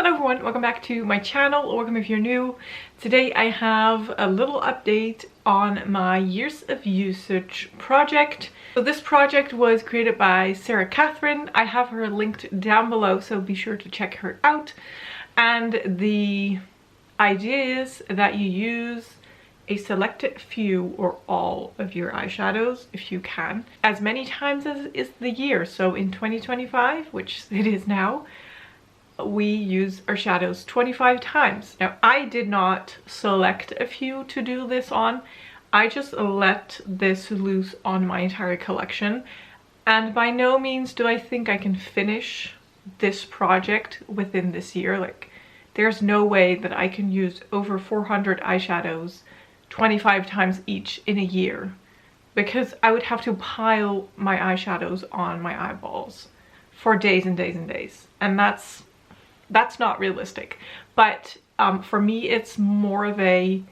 Hello everyone, welcome back to my channel. Welcome if you're new. Today I have a little update on my years of usage project. So this project was created by 𝓮𝓮𝓼. I have her linked down below, so be sure to check her out. And the idea is that you use a selected few or all of your eyeshadows, if you can, as many times as is the year. So in 2025, which it is now, we use our shadows 25 times. Now, I did not select a few to do this on. I just let this loose on my entire collection. And by no means do I think I can finish this project within this year. Like, there's no way that I can use over 400 eyeshadows 25 times each in a year, because I would have to pile my eyeshadows on my eyeballs for days and days and days. And that's not realistic. But for me, it's more of a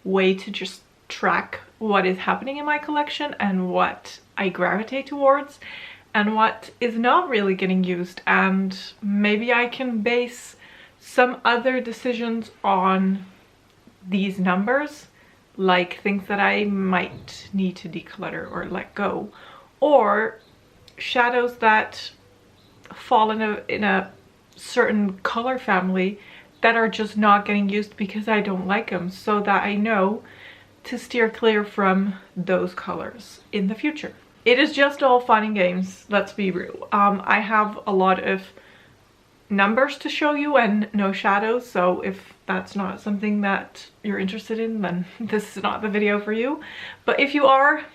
way to just track what is happening in my collection and what I gravitate towards and what is not really getting used. And maybe I can base some other decisions on these numbers, like things that I might need to declutter or let go, or shadows that fall in a certain color family that are just not getting used because I don't like them, so that I know to steer clear from those colors in the future. It is just all fun and games, let's be real. I have a lot of numbers to show you and no shadows, so if that's not something that you're interested in, then this is not the video for you. But if you are,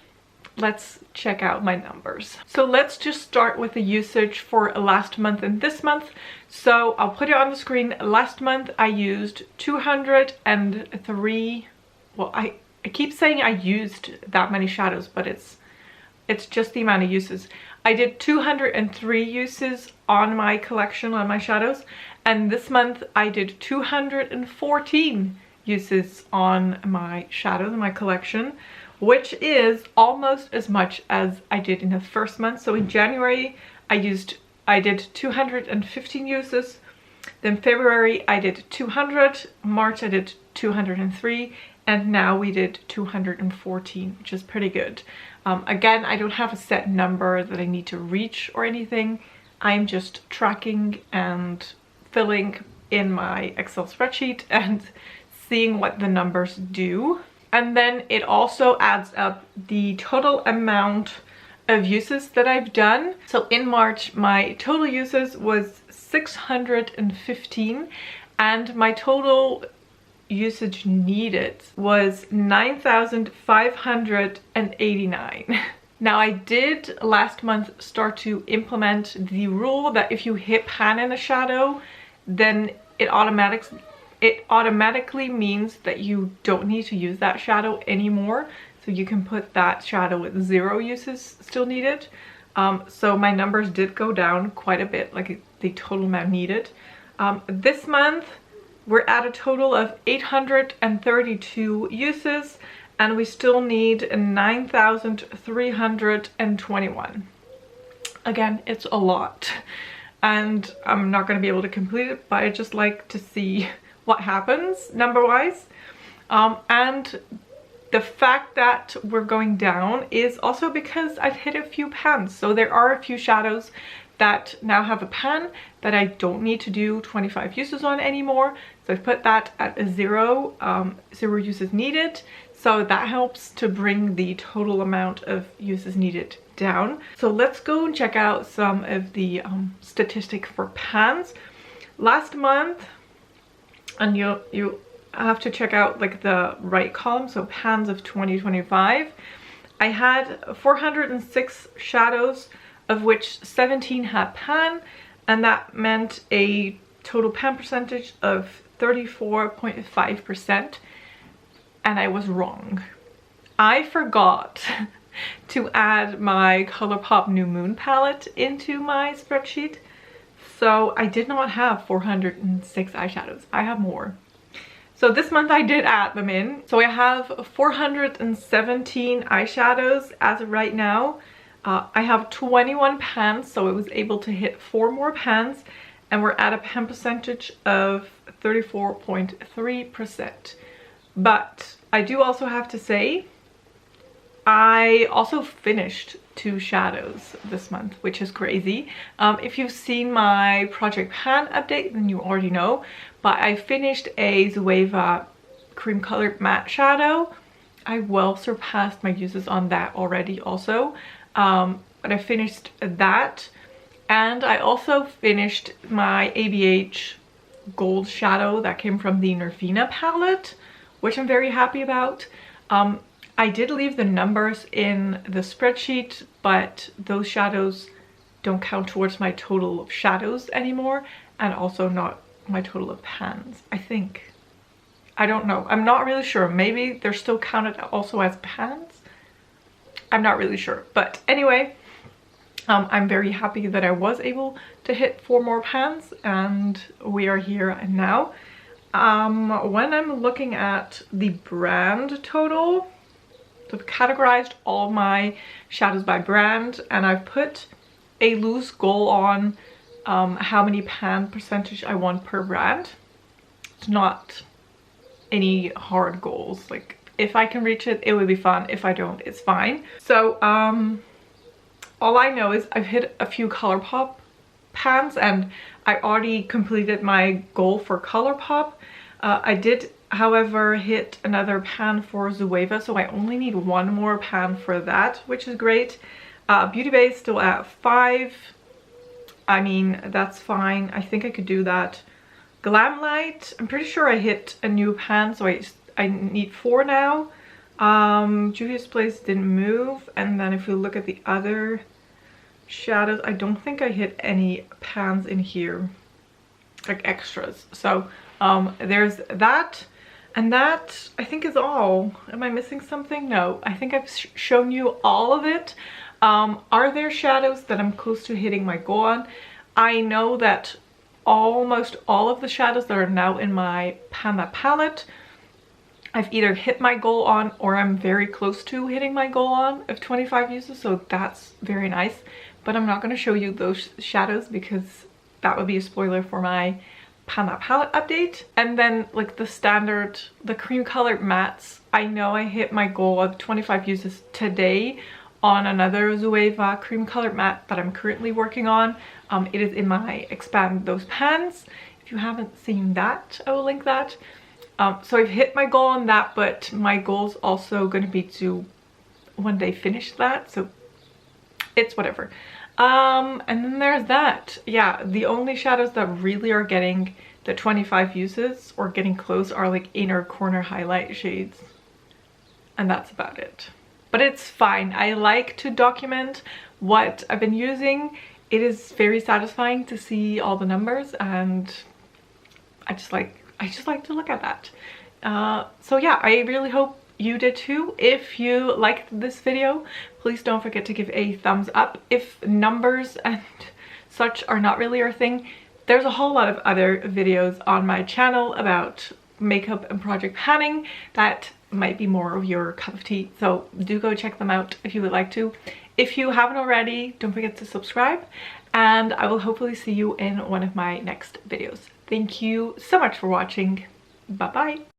let's check out my numbers. So let's just start with the usage for last month and this month. So I'll put it on the screen. Last month I used 203, well, I keep saying I used that many shadows, but it's just the amount of uses. I did 203 uses on my collection, on my shadows, and this month I did 214 uses on my shadows, my collection, which is almost as much as I did in the first month. So in January I did 215 uses, then February I did 200, March I did 203, and now we did 214, which is pretty good. Again, I don't have a set number that I need to reach or anything. I'm just tracking and filling in my Excel spreadsheet and seeing what the numbers do. And then it also adds up the total amount of uses that I've done. So in March, my total uses was 615, and my total usage needed was 9,589. Now, I did last month start to implement the rule that if you hit pan in a shadow, then it automatically means that you don't need to use that shadow anymore. So you can put that shadow with 0 uses still needed. So my numbers did go down quite a bit, like the total amount needed. This month we're at a total of 832 uses, and we still need 9,321. Again, it's a lot, and I'm not going to be able to complete it, but I just like to see what happens number wise. And the fact that we're going down is also because I've hit a few pans. So there are a few shadows that now have a pan that I don't need to do 25 uses on anymore. So I've put that at a 0, 0 uses needed. So that helps to bring the total amount of uses needed down. So let's go and check out some of the statistics for pans. Last month, and you have to check out like the right column, so pans of 2025, I had 406 shadows, of which 17 had pan, and that meant a total pan percentage of 34.5%, and I was wrong. I forgot to add my Colourpop New Moon palette into my spreadsheet, so I did not have 406 eyeshadows. I have more. So this month I did add them in. So I have 417 eyeshadows as of right now. I have 21 pans, so I was able to hit 4 more pans, and we're at a pan percentage of 34.3%. But I do also have to say, I also finished 2 shadows this month, which is crazy. If you've seen my Project Pan update, then you already know, but I finished a 𝓮𝓮𝓮 cream colored matte shadow. I well surpassed my uses on that already also, but I finished that, and I also finished my ABH gold shadow that came from the 𝓮𝓮𝓮 palette, which I'm very happy about. I did leave the numbers in the spreadsheet, but those shadows don't count towards my total of shadows anymore, and also not my total of pans, I think. I don't know. I'm not really sure. Maybe they're still counted also as pans. I'm not really sure. But anyway, I'm very happy that I was able to hit 4 more pans, and we are here now. When I'm looking at the brand total, I've categorized all my shadows by brand, and I've put a loose goal on how many pan percentage I want per brand. It's not any hard goals. Like, if I can reach it, it would be fun. If I don't, it's fine. So all I know is I've hit a few Colourpop pans, and I already completed my goal for Colourpop. I did, however, hit another pan for 𝓮𝓮𝓮, so I only need 1 more pan for that, which is great. Beauty Bay is still at 5. I mean, that's fine. I think I could do that. Glam Lite, I'm pretty sure I hit a new pan, so I need 4 now. Juvia's Place didn't move, and then if we look at the other shadows, I don't think I hit any pans in here, like extras. So there's that, and that I think is all. Am I missing something? No, I think I've shown you all of it. Are there shadows that I'm close to hitting my goal on? I know that almost all of the shadows that are now in my Pan palette, I've either hit my goal on, or I'm very close to hitting my goal on of 25 uses, so that's very nice. But I'm not going to show you those shadows because that would be a spoiler for my Pan palette update. And then like the standard, the cream colored mattes, I know I hit my goal of 25 uses today on another 𝓮𝓮𝓮 cream colored matte that I'm currently working on. It is in my Expand Those Pans. If you haven't seen that, I will link that. So I've hit my goal on that, but my goal is also going to be to one day finish that, so it's whatever. And then there's that. Yeah, the only shadows that really are getting the 25 uses or getting close are like inner corner highlight shades, and that's about it. But it's fine. I like to document what I've been using. It is very satisfying to see all the numbers, and I just like to look at that. So yeah, I really hope you did too. If you liked this video, please don't forget to give a thumbs up. If numbers and such are not really your thing, there's a whole lot of other videos on my channel about makeup and project panning that might be more of your cup of tea, so do go check them out if you would like to. If you haven't already, don't forget to subscribe, and I will hopefully see you in one of my next videos. Thank you so much for watching. Bye bye.